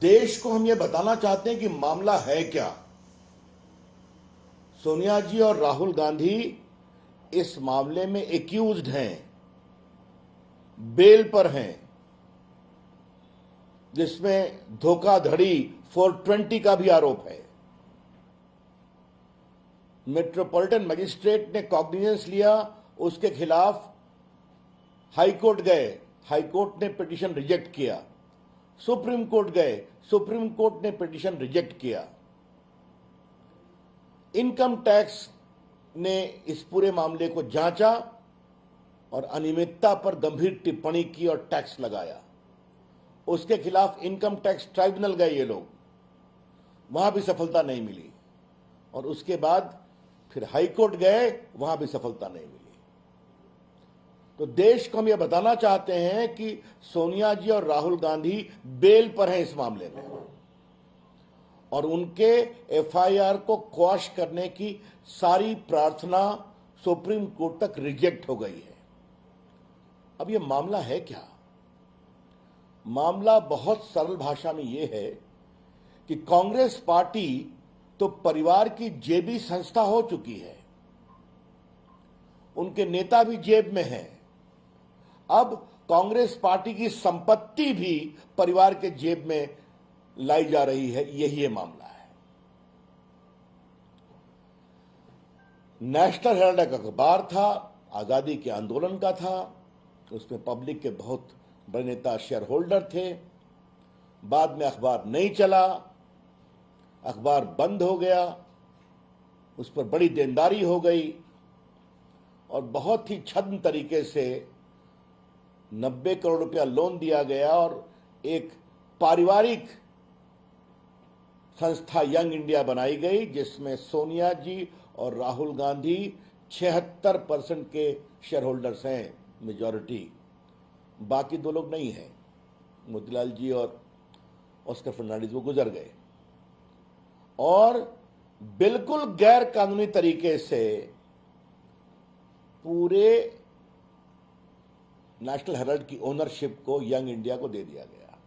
देश को हम ये बताना चाहते हैं कि मामला है क्या। सोनिया जी और राहुल गांधी इस मामले में एक्यूज्ड हैं, बेल पर हैं, जिसमें धोखाधड़ी 420 का भी आरोप है। मेट्रोपॉलिटन मजिस्ट्रेट ने कॉग्निजेंस लिया, उसके खिलाफ हाईकोर्ट गए, हाईकोर्ट ने पिटीशन रिजेक्ट किया, सुप्रीम कोर्ट गए, सुप्रीम कोर्ट ने पिटीशन रिजेक्ट किया। इनकम टैक्स ने इस पूरे मामले को जांचा और अनियमितता पर गंभीर टिप्पणी की और टैक्स लगाया। उसके खिलाफ इनकम टैक्स ट्राइब्यूनल गए ये लोग, वहां भी सफलता नहीं मिली, और उसके बाद फिर हाईकोर्ट गए, वहां भी सफलता नहीं मिली। तो देश को हम यह बताना चाहते हैं कि सोनिया जी और राहुल गांधी बेल पर हैं इस मामले में, और उनके एफआईआर को क्वाश करने की सारी प्रार्थना सुप्रीम कोर्ट तक रिजेक्ट हो गई है। अब यह मामला है क्या? मामला बहुत सरल भाषा में यह है कि कांग्रेस पार्टी तो परिवार की जेबी संस्था हो चुकी है, उनके नेता भी जेब में हैं। अब कांग्रेस पार्टी की संपत्ति भी परिवार के जेब में लाई जा रही है, यही ये मामला है। नेशनल हेराल्ड एक अखबार था, आजादी के आंदोलन का था, उसमें पब्लिक के बहुत बड़े नेता शेयर होल्डर थे। बाद में अखबार नहीं चला, अखबार बंद हो गया, उस पर बड़ी देनदारी हो गई और बहुत ही छद्म तरीके से 90 करोड़ रुपया लोन दिया गया और एक पारिवारिक संस्था यंग इंडिया बनाई गई, जिसमें सोनिया जी और राहुल गांधी 76% के शेयर होल्डर्स हैं, मेजॉरिटी। बाकी दो लोग नहीं हैं, मोतीलाल जी और ऑस्कर फर्नांडिस, वो गुजर गए। और बिल्कुल गैर कानूनी तरीके से पूरे नेशनल हेराल्ड की ओनरशिप को यंग इंडिया को दे दिया गया।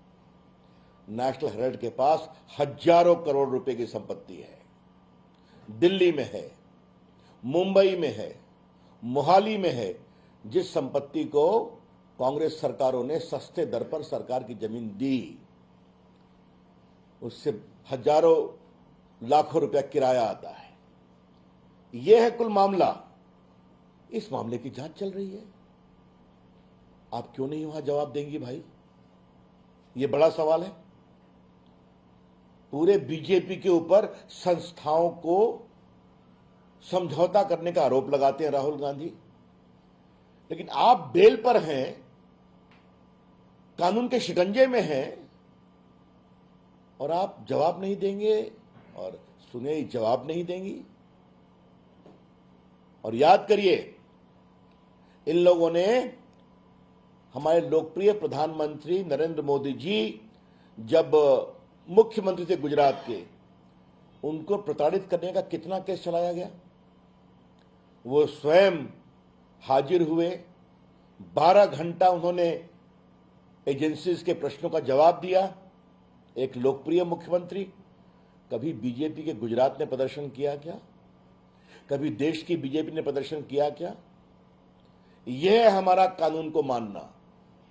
नेशनल हेराल्ड के पास हजारों करोड़ रुपए की संपत्ति है, दिल्ली में है, मुंबई में है, मोहाली में है। जिस संपत्ति को कांग्रेस सरकारों ने सस्ते दर पर सरकार की जमीन दी, उससे हजारों लाखों रुपया किराया आता है। यह है कुल मामला। इस मामले की जांच चल रही है, आप क्यों नहीं वहां जवाब देंगी भाई? यह बड़ा सवाल है। पूरे बीजेपी के ऊपर संस्थाओं को समझौता करने का आरोप लगाते हैं राहुल गांधी, लेकिन आप बेल पर हैं, कानून के शिकंजे में हैं, और आप जवाब नहीं देंगे और सुने जवाब नहीं देंगी। और याद करिए, इन लोगों ने हमारे लोकप्रिय प्रधानमंत्री नरेंद्र मोदी जी जब मुख्यमंत्री थे गुजरात के, उनको प्रताड़ित करने का कितना केस चलाया गया। वो स्वयं हाजिर हुए, 12 घंटा उन्होंने एजेंसीज के प्रश्नों का जवाब दिया। एक लोकप्रिय मुख्यमंत्री। कभी बीजेपी के गुजरात ने प्रदर्शन किया क्या? कभी देश की बीजेपी ने प्रदर्शन किया क्या? यह है हमारा कानून को मानना।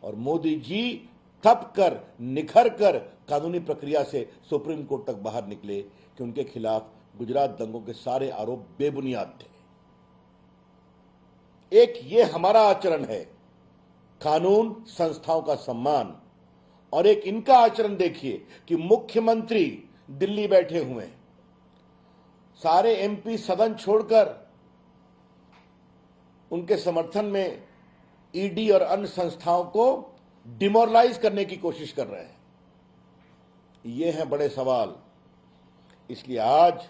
और मोदी जी थप कर, निखर कर कानूनी प्रक्रिया से सुप्रीम कोर्ट तक बाहर निकले कि उनके खिलाफ गुजरात दंगों के सारे आरोप बेबुनियाद थे। एक ये हमारा आचरण है, कानून, संस्थाओं का सम्मान, और एक इनका आचरण देखिए कि मुख्यमंत्री दिल्ली बैठे हुए हैं, सारे एमपी सदन छोड़कर उनके समर्थन में ईडी और अन्य संस्थाओं को डिमोरलाइज करने की कोशिश कर रहे हैं। ये हैं बड़े सवाल। इसलिए आज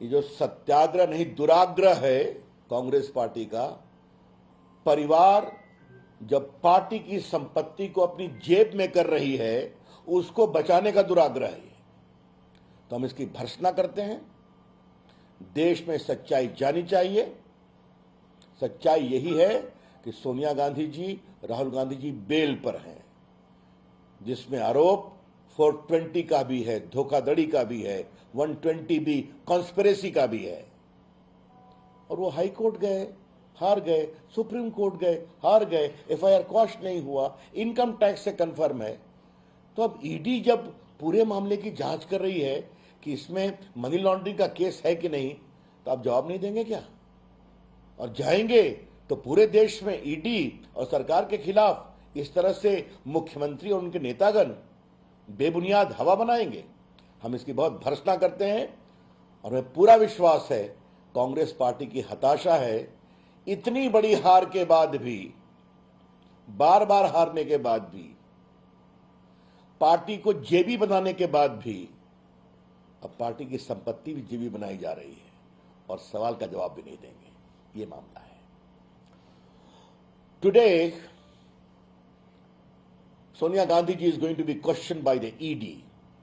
ये जो सत्याग्रह नहीं दुराग्रह है कांग्रेस पार्टी का, परिवार जब पार्टी की संपत्ति को अपनी जेब में कर रही है, उसको बचाने का दुराग्रह है। तो हम इसकी भर्त्सना करते हैं। देश में सच्चाई जानी चाहिए। सच्चाई यही है कि सोनिया गांधी जी, राहुल गांधी जी बेल पर हैं, जिसमें आरोप 420 का भी है, धोखाधड़ी का भी है, 120 भी कॉन्स्पिरेसी का भी है। और वो हाई कोर्ट गए, हार गए, सुप्रीम कोर्ट गए, हार गए, एफआईआर क्वॉश नहीं हुआ, इनकम टैक्स से कंफर्म है। तो अब ईडी जब पूरे मामले की जांच कर रही है कि इसमें मनी लॉन्ड्रिंग का केस है कि नहीं, तो आप जवाब नहीं देंगे क्या? और जाएंगे तो पूरे देश में ईडी और सरकार के खिलाफ इस तरह से मुख्यमंत्री और उनके नेतागण बेबुनियाद हवा बनाएंगे। हम इसकी बहुत भर्त्सना करते हैं और हमें पूरा विश्वास है कांग्रेस पार्टी की हताशा है। इतनी बड़ी हार के बाद भी, बार बार हारने के बाद भी, पार्टी को जेबी बनाने के बाद भी अब पार्टी की संपत्ति भी जेबी बनाई जा रही है और सवाल का जवाब भी नहीं देंगे। ये मामला है। Today Sonia Gandhi ji is going to be question by the ED